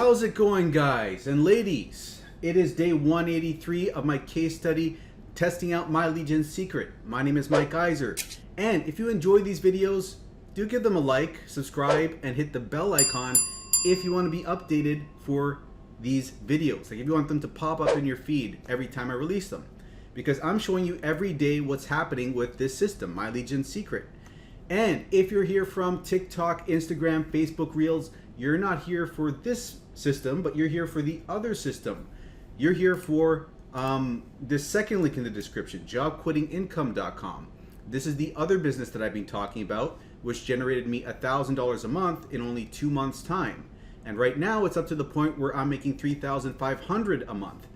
How's it going, guys and ladies? It is day 183 of my case study testing out My Legion's secret. My name is Mike Iser, and if you enjoy these videos, do give them a like, subscribe, and hit the bell icon if you want to be updated for these videos. Like if you want them to pop up in your feed every time I release them, because I'm showing you every day what's happening with this system, My Legion's secret. And if you're here from TikTok, Instagram, Facebook Reels, you're not here for this system, but you're here for the other system. You're here for this second link in the description, jobquittingincome.com. This is the other business that I've been talking about, which generated me $1,000 a month in only 2 months' time. And right now it's up to the point where I'm making $3,500 a month.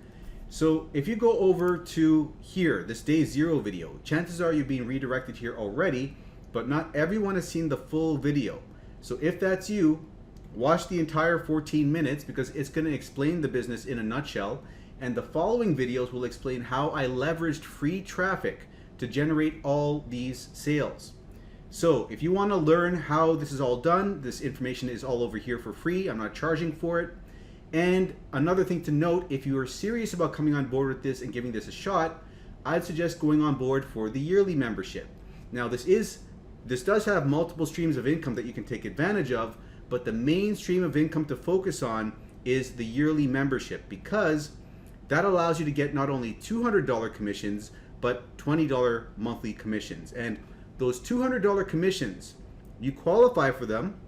So if you go over to here, this day 0 video, chances are you're being redirected here already, but not everyone has seen the full video. So if that's you, watch the entire 14 minutes because it's going to explain the business in a nutshell, and the following videos will explain how I leveraged free traffic to generate all these sales. So if you want to learn how this is all done, this information is all over here for free. I'm not charging for it. And another thing to note, if you are serious about coming on board with this and giving this a shot, I'd suggest going on board for the yearly membership. Now this does have multiple streams of income that you can take advantage of, but the main stream of income to focus on is the yearly membership, because that allows you to get not only $200 commissions, but $20 monthly commissions. And those $200 commissions, you qualify for them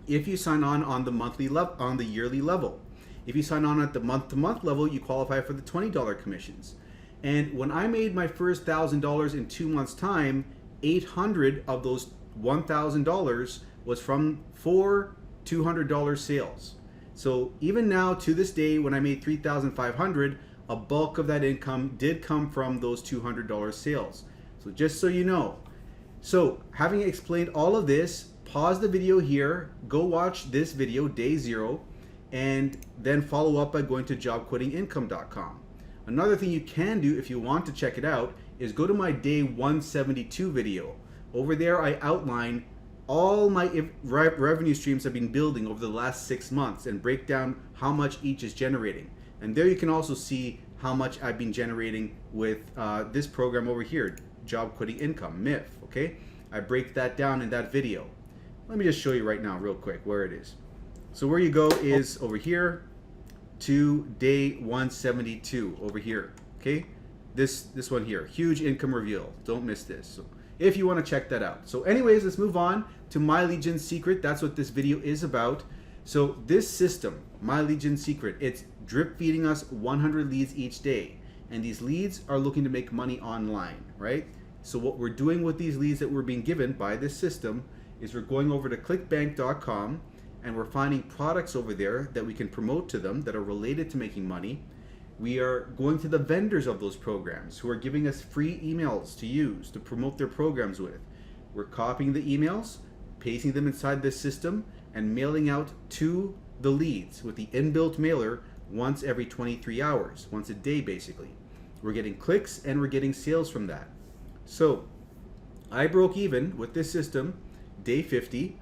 if you sign on the monthly level, on the yearly level. If you sign on at the month-to-month level, you qualify for the $20 commissions. And when I made my first $1,000 in 2 months' time, $800 of those $1,000 was from 4 $200 sales. So even now to this day, when I made $3,500, a bulk of that income did come from those $200 sales. So just so you know. So having explained all of this, pause the video here, go watch this video, day 0, and then follow up by going to jobquittingincome.com. Another thing you can do if you want to check it out is go to my day 172 video. Over there I outline all my revenue streams I've been building over the last 6 months and break down how much each is generating. And there you can also see how much I've been generating with this program over here, Job Quitting Income, MIF, okay? I break that down in that video. Let me just show you right now real quick where it is. So where you go is over here to day 172 over here, okay? This one here, huge income reveal. Don't miss this. So if you want to check that out. So anyways, let's move on to My Legion's secret. That's what this video is about. So this system, My Legion's secret, it's drip feeding us 100 leads each day. And these leads are looking to make money online, right? So what we're doing with these leads that we're being given by this system is we're going over to clickbank.com and we're finding products over there that we can promote to them that are related to making money. We are going to the vendors of those programs who are giving us free emails to use to promote their programs with. We're copying the emails, pasting them inside this system, and mailing out to the leads with the inbuilt mailer once every 23 hours, once a day basically. We're getting clicks and we're getting sales from that. So I broke even with this system day 50,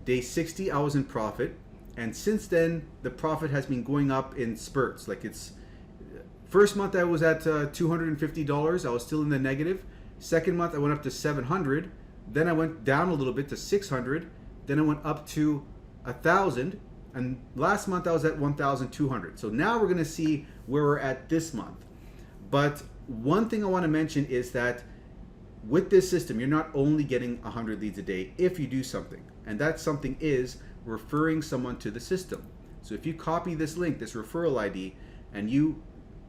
day 60 I was in profit, and since then the profit has been going up in spurts. Like it's first month I was at $250, I was still in the negative. Second month I went up to $700, then I went down a little bit to $600, then I went up to $1,000, and last month I was at $1,200. So now we're gonna see where we're at this month. But one thing I wanna mention is that with this system, you're not only getting 100 leads a day if you do something, and that something is referring someone to the system. So if you copy this link, this referral ID, and you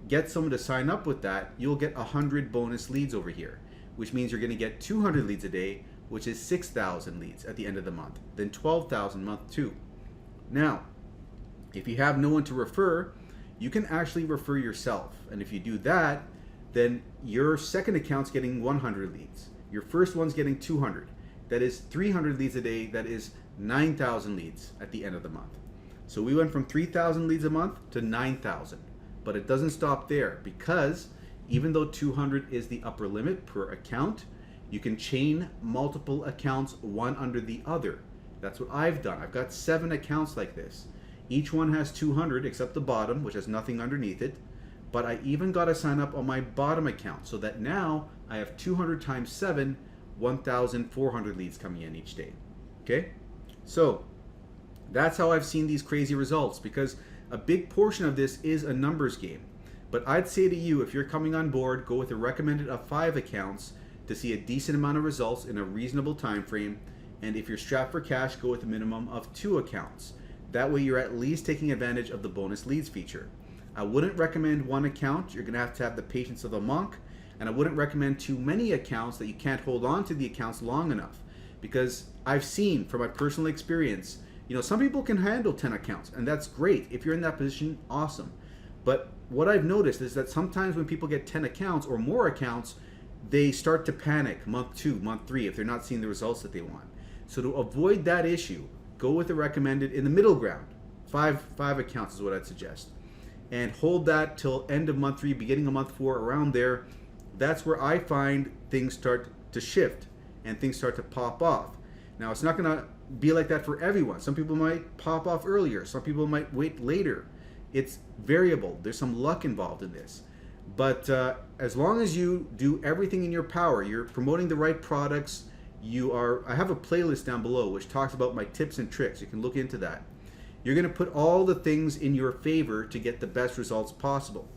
get someone to sign up with that, you'll get 100 bonus leads over here, which means you're going to get 200 leads a day, which is 6,000 leads at the end of the month, then 12,000 month 2. Now, if you have no one to refer, you can actually refer yourself, and if you do that, then your second account's getting 100 leads. Your first one's getting 200. That is 300 leads a day. That is 9,000 leads at the end of the month. So we went from 3,000 leads a month to 9,000. But it doesn't stop there, because even though 200 is the upper limit per account, you can chain multiple accounts one under the other. That's what I've done. I've got 7 accounts like this. Each one has 200 except the bottom, which has nothing underneath it. But I even got to sign up on my bottom account so that now I have 200 times 7, 1,400 leads coming in each day. Okay? So that's how I've seen these crazy results, because a big portion of this is a numbers game. But I'd say to you, if you're coming on board, go with a recommended of 5 accounts to see a decent amount of results in a reasonable time frame. And if you're strapped for cash, go with a minimum of 2 accounts. That way you're at least taking advantage of the bonus leads feature. I wouldn't recommend 1 account. You're going to have the patience of a monk. And I wouldn't recommend too many accounts that you can't hold on to the accounts long enough. Because I've seen from my personal experience, some people can handle 10 accounts, and that's great. If you're in that position, awesome. But what I've noticed is that sometimes when people get 10 accounts or more accounts, they start to panic month 2, month 3 if they're not seeing the results that they want. So to avoid that issue, go with the recommended in the middle ground. 5 accounts is what I'd suggest. And hold that till end of month 3, beginning of month 4, around there. That's where I find things start to shift and things start to pop off. Now, it's not going to be like that for everyone. Some people might pop off earlier. Some people might wait later. It's variable. There's some luck involved in this. But as long as you do everything in your power, you're promoting the right products, I have a playlist down below which talks about my tips and tricks. You can look into that. You're going to put all the things in your favor to get the best results possible.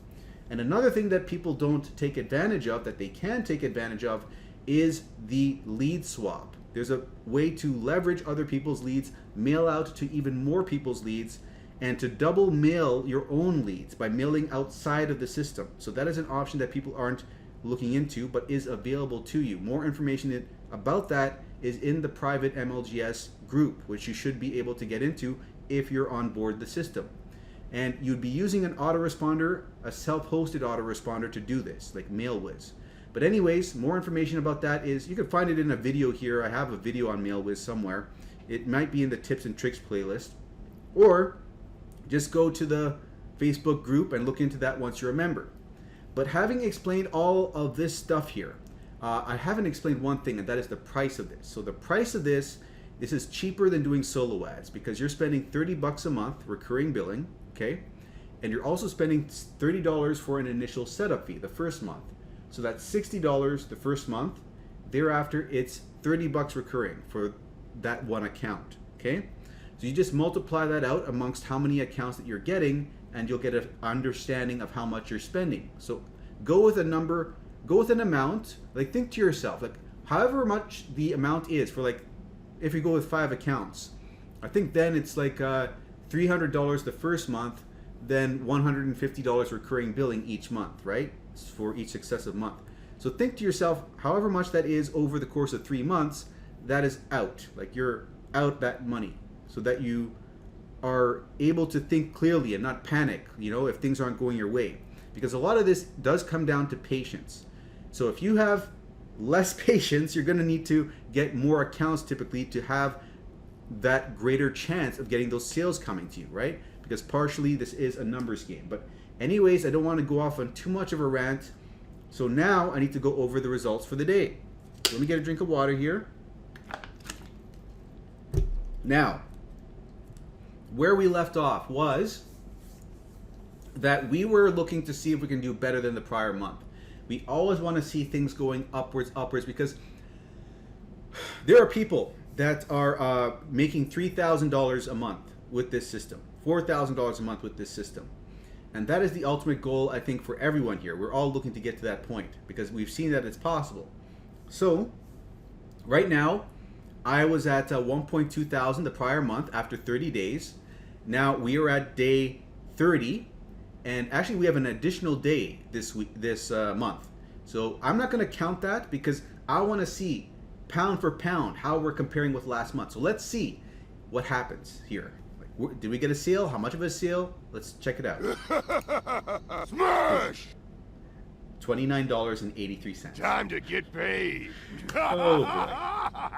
And another thing that people don't take advantage of, that they can take advantage of, is the lead swap. There's a way to leverage other people's leads, mail out to even more people's leads, and to double mail your own leads by mailing outside of the system. So that is an option that people aren't looking into, but is available to you. More information about that is in the private MLGS group, which you should be able to get into if you're on board the system. And you'd be using an autoresponder, a self-hosted autoresponder, to do this, like MailWiz. But anyways, more information about that is, you can find it in a video here. I have a video on MailWiz somewhere. It might be in the tips and tricks playlist. Or just go to the Facebook group and look into that once you're a member. But having explained all of this stuff here, I haven't explained one thing, and that is the price of this. So the price of this is cheaper than doing solo ads, because you're spending $30 a month recurring billing, okay? And you're also spending $30 for an initial setup fee the first month. So that's $60 the first month. Thereafter, it's $30 recurring for that one account, okay? So you just multiply that out amongst how many accounts that you're getting, and you'll get an understanding of how much you're spending. So go with a number, go with an amount, like think to yourself, like however much the amount is for, like, if you go with 5 accounts, I think then it's like $300 the first month, then $150 recurring billing each month, right? For each successive month. So think to yourself, however much that is over the course of 3 months, that is out. Like, you're out that money, so that you are able to think clearly and not panic, if things aren't going your way. Because a lot of this does come down to patience. So if you have less patience, you're going to need to get more accounts typically to have that greater chance of getting those sales coming to you, right? Because partially this is a numbers game. But anyways, I don't want to go off on too much of a rant. So now I need to go over the results for the day. So let me get a drink of water here. Now, where we left off was that we were looking to see if we can do better than the prior month. We always want to see things going upwards, because there are people that are making $3,000 a month with this system, $4,000 a month with this system. And that is the ultimate goal, I think, for everyone here. We're all looking to get to that point because we've seen that it's possible. So right now, I was at 1.2 thousand the prior month after 30 days. Now we are at day 30. And actually, we have an additional day this month. So I'm not going to count that because I want to see pound for pound how we're comparing with last month. So let's see what happens here. Like, did we get a sale? How much of a sale? Let's check it out. Smash! $29.83. Time to get paid. Oh boy.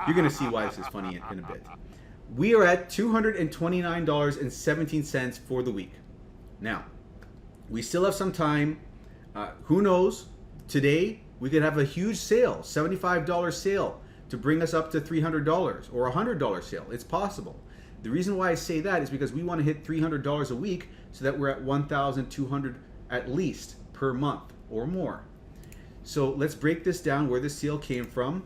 You're going to see why this is funny in a bit. We are at $229.17 for the week. Now, we still have some time. Who knows? Today, we could have a huge sale, $75 sale, to bring us up to $300 or $100 sale. It's possible. The reason why I say that is because we want to hit $300 a week so that we're at $1,200 at least per month or more. So let's break this down where this sale came from.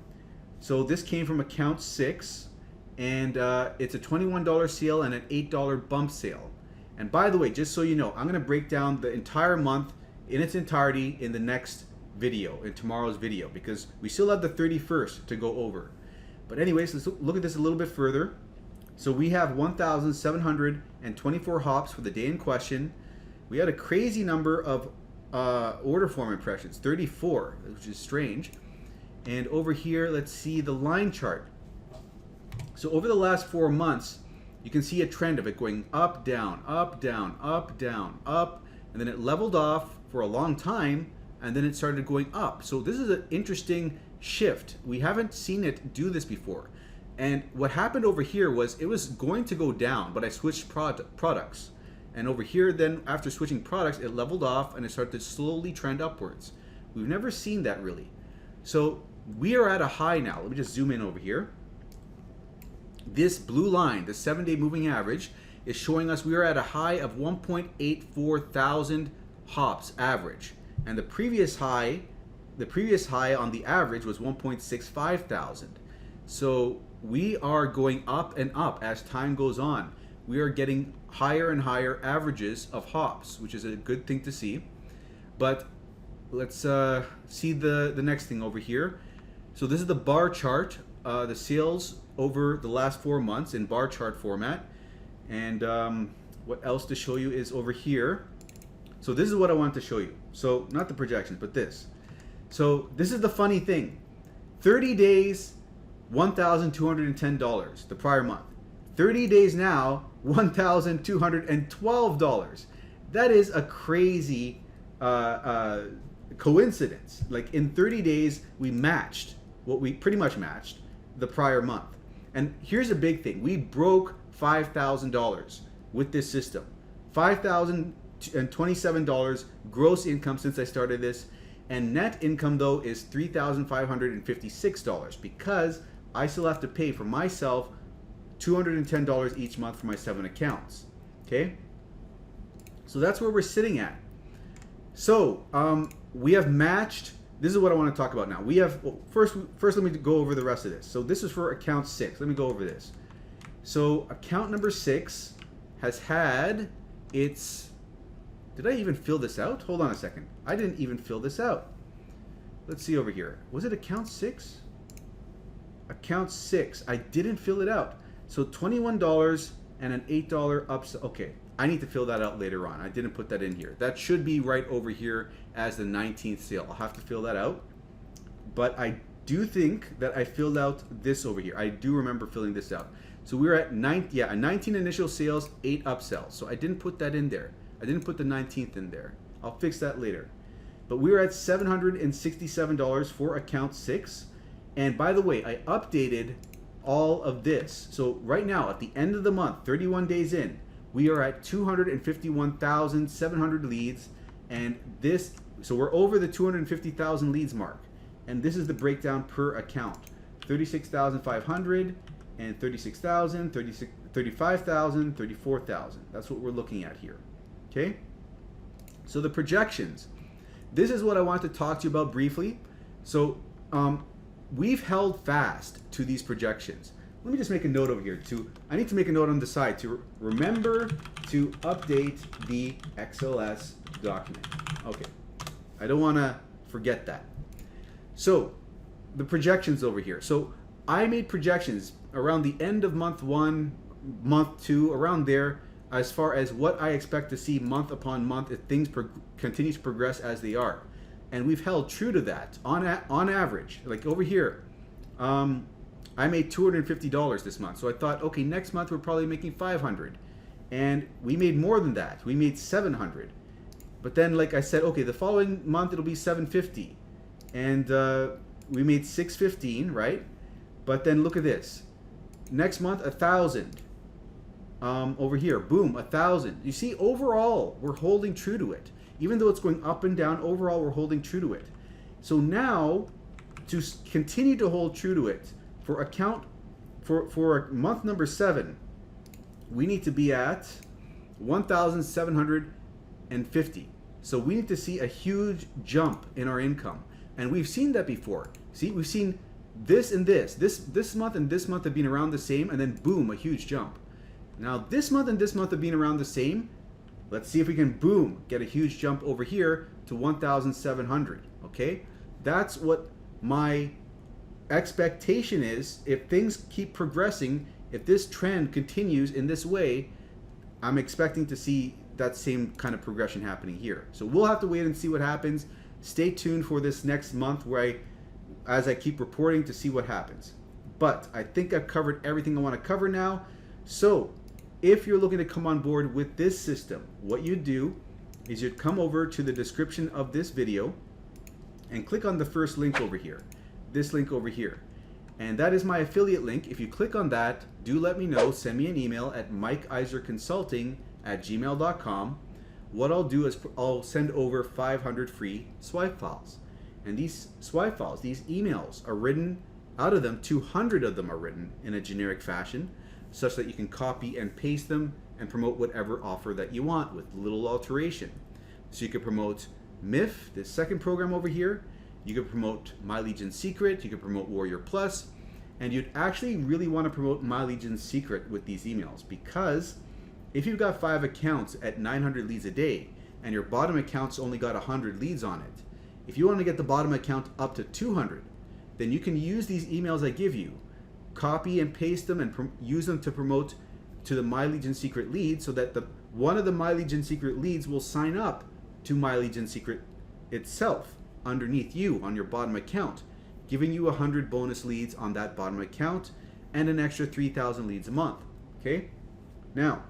So this came from account 6, and it's a $21 sale and an $8 bump sale. And by the way, just so you know, I'm going to break down the entire month in its entirety in the next video, in tomorrow's video, because we still have the 31st to go over. But anyways, let's look at this a little bit further. So we have 1,724 hops for the day in question. We had a crazy number of order form impressions, 34, which is strange. And over here, let's see the line chart. So over the last 4 months, you can see a trend of it going up, down, up, down, up, down, up, and then it leveled off for a long time, and then it started going up. So this is an interesting shift. We haven't seen it do this before. And what happened over here was it was going to go down, but I switched products. And over here, then after switching products, it leveled off and it started to slowly trend upwards. We've never seen that really. So we are at a high now. Let me just zoom in over here. This blue line, the 7-day moving average, is showing us we are at a high of 1.84 thousand hops average. And the previous high on the average was 1.65 thousand. So we are going up and up as time goes on. We are getting higher and higher averages of hops, which is a good thing to see. But let's see the next thing over here. So this is the bar chart, the sales over the last 4 months in bar chart format. And what else to show you is over here. So this is what I want to show you. So not the projections, but this. So this is the funny thing. 30 days, $1,210 the prior month. 30 days now, $1,212. That is a crazy coincidence. Like in 30 days, we matched what we pretty much matched the prior month. And here's a big thing. We broke $5,000 with this system. $5,027 gross income since I started this. And net income though is $3,556 because I still have to pay for myself $210 each month for my 7 accounts. Okay? So that's where we're sitting at. So we have matched. This is what I want to talk about now. We have, well, first let me go over the rest of this. So this is for account 6. Let me go over this. So account number 6 has had its, did I even fill this out? Hold on a second. I didn't even fill this out. Let's see over here. Was it account 6? Account 6. I didn't fill it out. So $21 and an $8 upsell. Okay, I need to fill that out later on. I didn't put that in here. That should be right over here as the 19th sale. I'll have to fill that out. But I do think that I filled out this over here. I do remember filling this out. So we were at 19 initial sales, 8 upsells. So I didn't put that in there. I didn't put the 19th in there. I'll fix that later. But we were at $767 for account 6. And by the way, I updated all of this. So right now, at the end of the month, 31 days in, we are at 251,700 leads. And this, so we're over the 250,000 leads mark. And this is the breakdown per account. 36,500 and 36,000, 35,000, 34,000. That's what we're looking at here. Okay? So the projections. This is what I want to talk to you about briefly. So we've held fast to these projections. Let me just make a note over here. I need to make a note on the side to remember to update the XLS document. Okay. I don't want to forget that. So the projections over here. So I made projections around the end of month 1, month 2, around there, as far as what I expect to see month upon month if things continue to progress as they are. And we've held true to that on average. Like over here, I made $250 this month. So I thought, okay, next month we're probably making $500. And we made more than that. We made $700. But then, like I said, okay, the following month it'll be $750. And we made $615, right? But then look at this. Next month, $1,000. Over here, boom, $1,000. You see, overall, we're holding true to it. Even though it's going up and down, overall, we're holding true to it. So now, to continue to hold true to it, for month number 7, we need to be at 1,750. So we need to see a huge jump in our income. And we've seen that before. See, we've seen this and this. This month and this month have been around the same, and then boom, a huge jump. Now this month and this month have been around the same. Let's see if we can, boom, get a huge jump over here to 1,700, okay? That's what my expectation is. If things keep progressing, if this trend continues in this way, I'm expecting to see that same kind of progression happening here. So we'll have to wait and see what happens. Stay tuned for this next month where as I keep reporting to see what happens. But I think I've covered everything I want to cover now. So if you're looking to come on board with this system, what you do is you'd come over to the description of this video and click on the first link over here, this link over here. And that is my affiliate link. If you click on that, do let me know. Send me an email at mikeiserconsulting@gmail.com. What I'll do is I'll send over 500 free swipe files. And these swipe files, these emails are written, out of them, 200 of them are written in a generic fashion, such that you can copy and paste them and promote whatever offer that you want with little alteration. So you could promote MIF, this second program over here. You could promote My Legion Secret. You could promote Warrior Plus. And you'd actually really want to promote My Legion Secret with these emails, because if you've got 5 accounts at 900 leads a day and your bottom account's only got 100 leads on it, if you want to get the bottom account up to 200, then you can use these emails I give you, copy and paste them and use them to promote to the My Legion Secret lead, so that one of the My Legion Secret leads will sign up to My Legion Secret itself underneath you on your bottom account, giving you 100 bonus leads on that bottom account and an extra 3,000 leads a month. Okay? Now,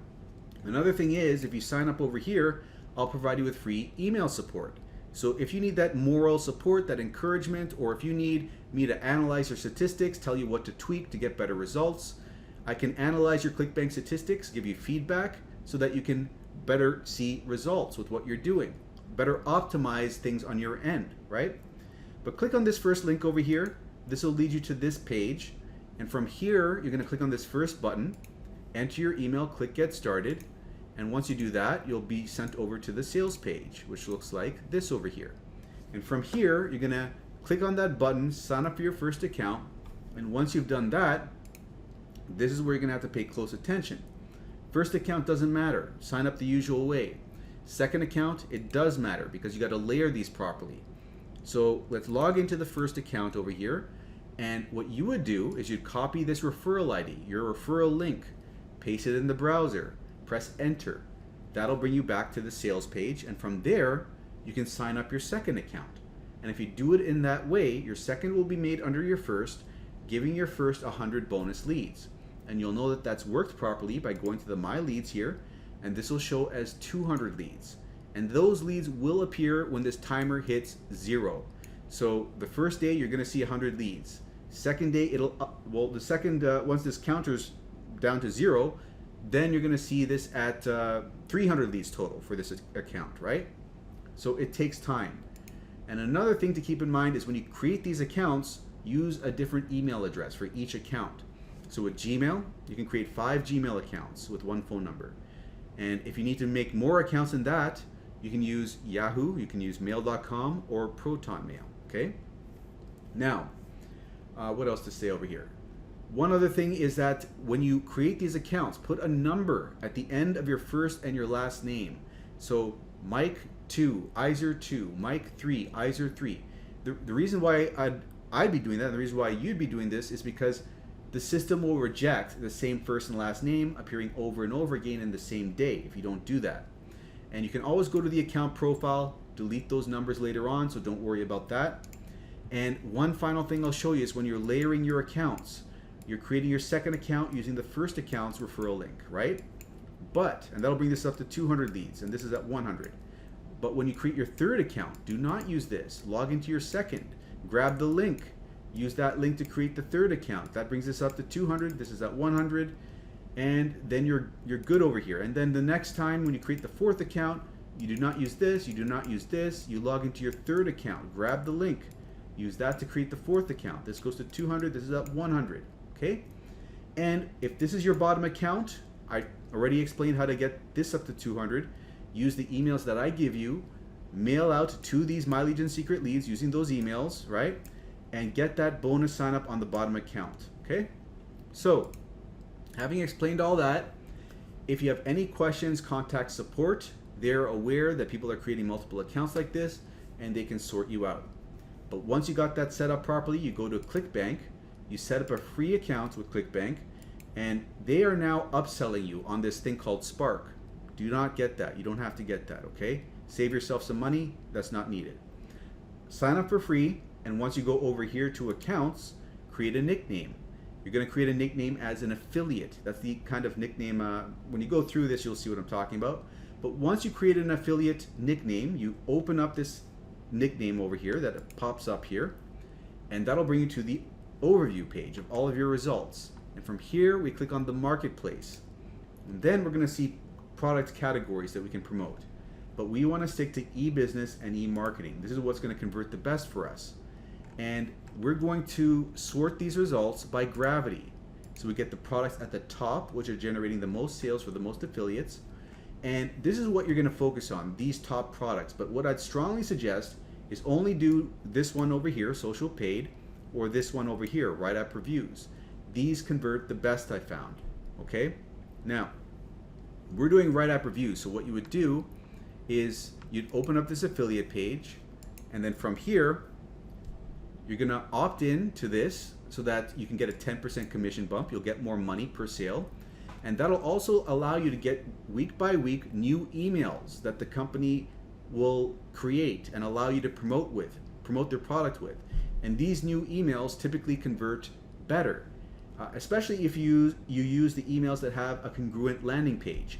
another thing is, if you sign up over here, I'll provide you with free email support. So if you need that moral support, that encouragement, or if you need me to analyze your statistics, tell you what to tweak to get better results, I can analyze your ClickBank statistics, give you feedback so that you can better see results with what you're doing, better optimize things on your end, right? But click on this first link over here. This will lead you to this page. And from here, you're going to click on this first button, enter your email, click Get Started. And once you do that, you'll be sent over to the sales page, which looks like this over here. And from here, you're going to click on that button, sign up for your first account. And once you've done that, this is where you're going to have to pay close attention. First account doesn't matter. Sign up the usual way. Second account, it does matter because you got to layer these properly. So let's log into the first account over here. And what you would do is you'd copy this referral ID, your referral link, paste it in the browser, press enter. That'll bring you back to the sales page, and from there you can sign up your second account. And if you do it in that way, your second will be made under your first, giving your first 100 bonus leads. And you'll know that that's worked properly by going to the My Leads here, and this will show as 200 leads. And those leads will appear when this timer hits 0. So the first day you're going to see 100 leads. Second day it'll once this counter's down to 0, then you're going to see this at 300 leads total for this account, right? So it takes time. And another thing to keep in mind is when you create these accounts, use a different email address for each account. So with Gmail, you can create 5 Gmail accounts with 1 phone number. And if you need to make more accounts than that, you can use Yahoo, you can use mail.com or Proton Mail, okay? Now, what else to say over here? One other thing is that when you create these accounts, put a number at the end of your first and your last name. So Mike 2, Iser 2, Mike 3, Iser 3. The reason why I'd be doing that, and the reason why you'd be doing this, is because the system will reject the same first and last name appearing over and over again in the same day if you don't do that. And you can always go to the account profile, delete those numbers later on, so don't worry about that. And one final thing I'll show you is when you're layering your accounts, you're creating your second account using the first account's referral link, right? And that'll bring this up to 200 leads, and this is at 100. But when you create your third account, do not use this. Log into your second, grab the link, use that link to create the third account. That brings this up to 200, this is at 100, and then you're good over here. And then the next time when you create the fourth account, you do not use this, you do not use this, you log into your third account, grab the link, use that to create the fourth account. This goes to 200, this is at 100. Okay? And if this is your bottom account, I already explained how to get this up to 200. Use the emails that I give you, mail out to these My Legion Secret leads using those emails, right? And get that bonus sign up on the bottom account, okay? So, having explained all that, if you have any questions, contact support. They're aware that people are creating multiple accounts like this, and they can sort you out. But once you got that set up properly, you go to ClickBank, you set up a free account with ClickBank, and they are now upselling you on this thing called Spark. Do not get that. You don't have to get that, okay? Save yourself some money. That's not needed. Sign up for free, and once you go over here to accounts, create a nickname. You're going to create a nickname as an affiliate. That's the kind of nickname, when you go through this, you'll see what I'm talking about. But once you create an affiliate nickname, you open up this nickname over here that pops up here, and that'll bring you to the overview page of all of your results. And from here, we click on the marketplace. And then we're going to see product categories that we can promote. But we want to stick to e-business and e-marketing. This is what's going to convert the best for us. And we're going to sort these results by gravity. So we get the products at the top, which are generating the most sales for the most affiliates. And this is what you're going to focus on, these top products. But what I'd strongly suggest is only do this one over here, social paid, or this one over here, WriteAppReviews. These convert the best I found, okay? Now, we're doing WriteAppReviews, so what you would do is you'd open up this affiliate page, and then from here, you're gonna opt in to this so that you can get a 10% commission bump. You'll get more money per sale. And that'll also allow you to get week by week new emails that the company will create and allow you to promote their product with. And these new emails typically convert better, especially if you use the emails that have a congruent landing page.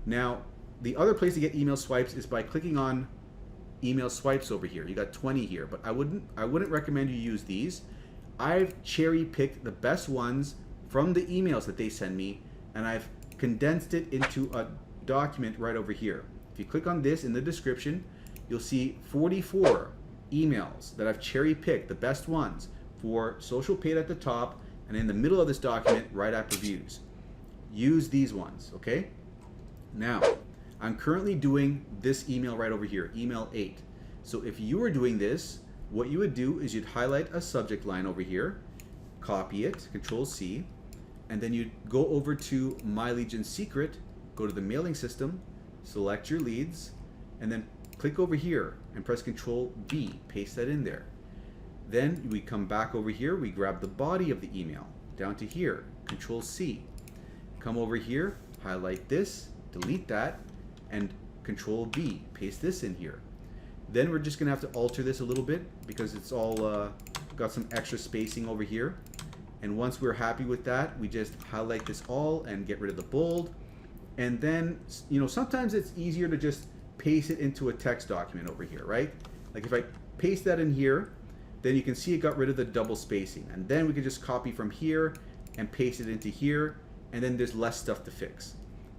Now, the other place to get email swipes is by clicking on email swipes over here. You got 20 here, but I wouldn't recommend you use these. I've cherry picked the best ones from the emails that they send me, and I've condensed it into a document right over here. If you click on this in the description, you'll see 44 emails that I've cherry picked, the best ones for social paid at the top, and in the middle of this document, WriteAppReviews. Use these ones, okay? Now, I'm currently doing this email right over here, email 8. So if you were doing this, what you would do is you'd highlight a subject line over here, copy it, Control C, and then you'd go over to My Legion Secret, go to the mailing system, select your leads, and then click over here and press Control V, paste that in there. Then we come back over here, we grab the body of the email, down to here, Control C. Come over here, highlight this, delete that, and Control V, paste this in here. Then we're just gonna have to alter this a little bit because it's all got some extra spacing over here. And once we're happy with that, we just highlight this all and get rid of the bold. And then, you know, sometimes it's easier to just paste it into a text document over here, right? Like if I paste that in here, then you can see it got rid of the double spacing. And then we can just copy from here and paste it into here, and then there's less stuff to fix.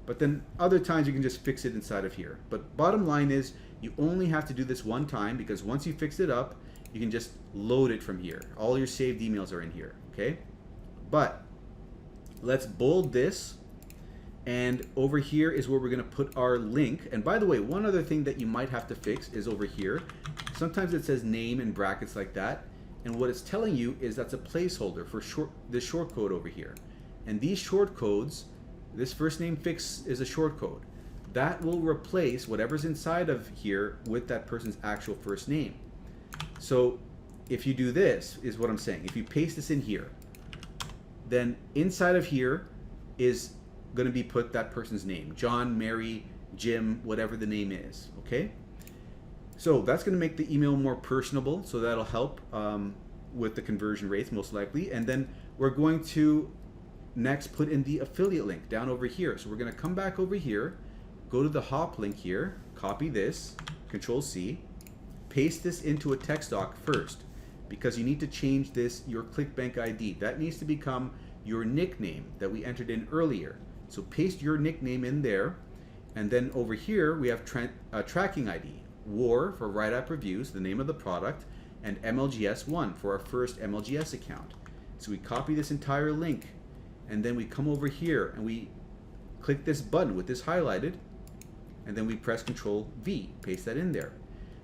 But then other times you can just fix it inside of here. But bottom line is you only have to do this one time, because once you fix it up, you can just load it from here. All your saved emails are in here, okay? But let's bold this, and over here is where we're gonna put our link. And by the way, one other thing that you might have to fix is over here. Sometimes it says name in brackets like that, and what it's telling you is that's a placeholder for this short code over here. And these short codes, this first name fix is a short code. That will replace whatever's inside of here with that person's actual first name. So if you do this, is what I'm saying. If you paste this in here, then inside of here is going to be put that person's name. John, Mary, Jim, whatever the name is, okay? So that's going to make the email more personable, so that'll help with the conversion rates most likely. And then we're going to next put in the affiliate link down over here. So we're going to come back over here, go to the hop link here, copy this, Control C, paste this into a text doc first, because you need to change this, your ClickBank ID. That needs to become your nickname that we entered in earlier. So paste your nickname in there, and then over here we have tracking ID, WAR for WriteAppReviews, the name of the product, and MLGS1 for our first MLGS account. So we copy this entire link, and then we come over here and we click this button with this highlighted, and then we press Control V, paste that in there.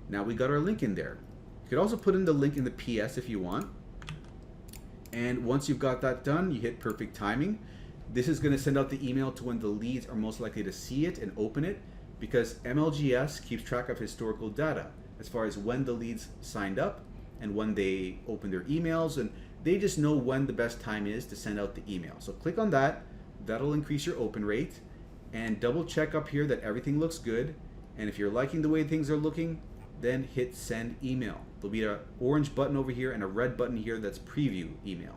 Now we got our link in there. You could also put in the link in the PS if you want. And once you've got that done, you hit perfect timing. This is going to send out the email to when the leads are most likely to see it and open it, because MLGS keeps track of historical data as far as when the leads signed up and when they open their emails, and they just know when the best time is to send out the email. So click on that. That'll increase your open rate, and double check up here that everything looks good. And if you're liking the way things are looking, then hit send email. There'll be an orange button over here and a red button here that's preview email.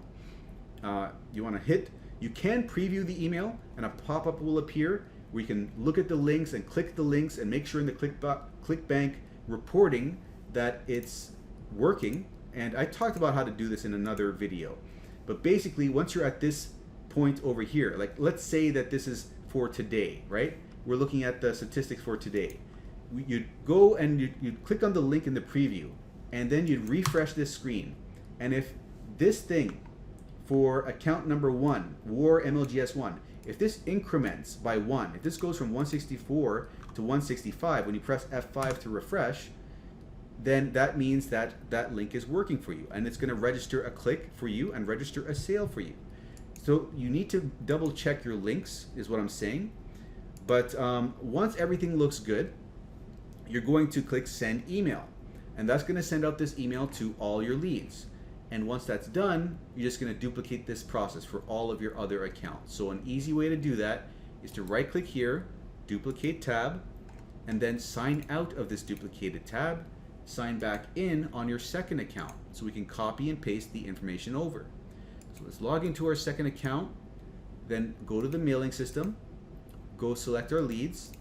You can preview the email, and a pop-up will appear where you can look at the links and click the links and make sure in the ClickBank reporting that it's working. And I talked about how to do this in another video. But basically, once you're at this point over here, like let's say that this is for today, right? We're looking at the statistics for today. You'd go and you'd click on the link in the preview, and then you'd refresh this screen. And if this thing for account number 1, War MLGS 1, if this increments by 1, if this goes from 164 to 165 when you press F5 to refresh, then that means that that link is working for you, and it's going to register a click for you and register a sale for you. So you need to double check your links is what I'm saying. But once everything looks good, you're going to click send email, and that's going to send out this email to all your leads. And once that's done, you're just going to duplicate this process for all of your other accounts. So an easy way to do that is to right click here, duplicate tab, and then sign out of this duplicated tab, sign back in on your second account, so we can copy and paste the information over. So let's log into our second account, then go to the mailing system, go select our leads,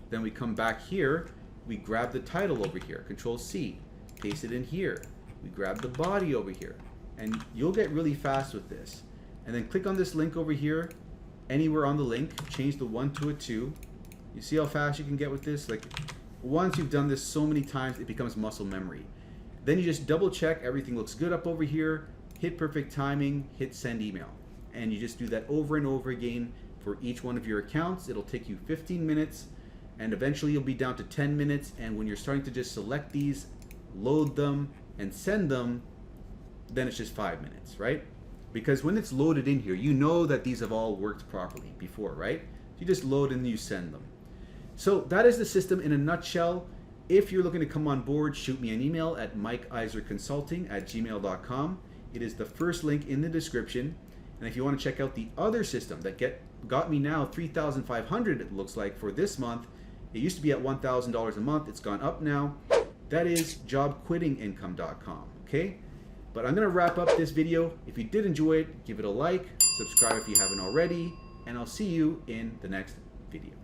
then we come back here, we grab the title over here, Control C, paste it in here. We grab the body over here, and you'll get really fast with this. And then click on this link over here, anywhere on the link, change the 1 to a 2. You see how fast you can get with this? Like, once you've done this so many times, it becomes muscle memory. Then you just double check everything looks good up over here, hit perfect timing, hit send email. And you just do that over and over again for each one of your accounts. It'll take you 15 minutes, and eventually you'll be down to 10 minutes. And when you're starting to just select these, load them, and send them, then it's just 5 minutes, right? Because when it's loaded in here, you know that these have all worked properly before, right? You just load and you send them. So that is the system in a nutshell. If you're looking to come on board, shoot me an email at mikeiserconsulting@gmail.com. It is the first link in the description. And if you want to check out the other system that got me now $3,500, it looks like, for this month. It used to be at $1,000 a month. It's gone up now. That is jobquittingincome.com, okay? But I'm going to wrap up this video. If you did enjoy it, give it a like, subscribe if you haven't already, and I'll see you in the next video.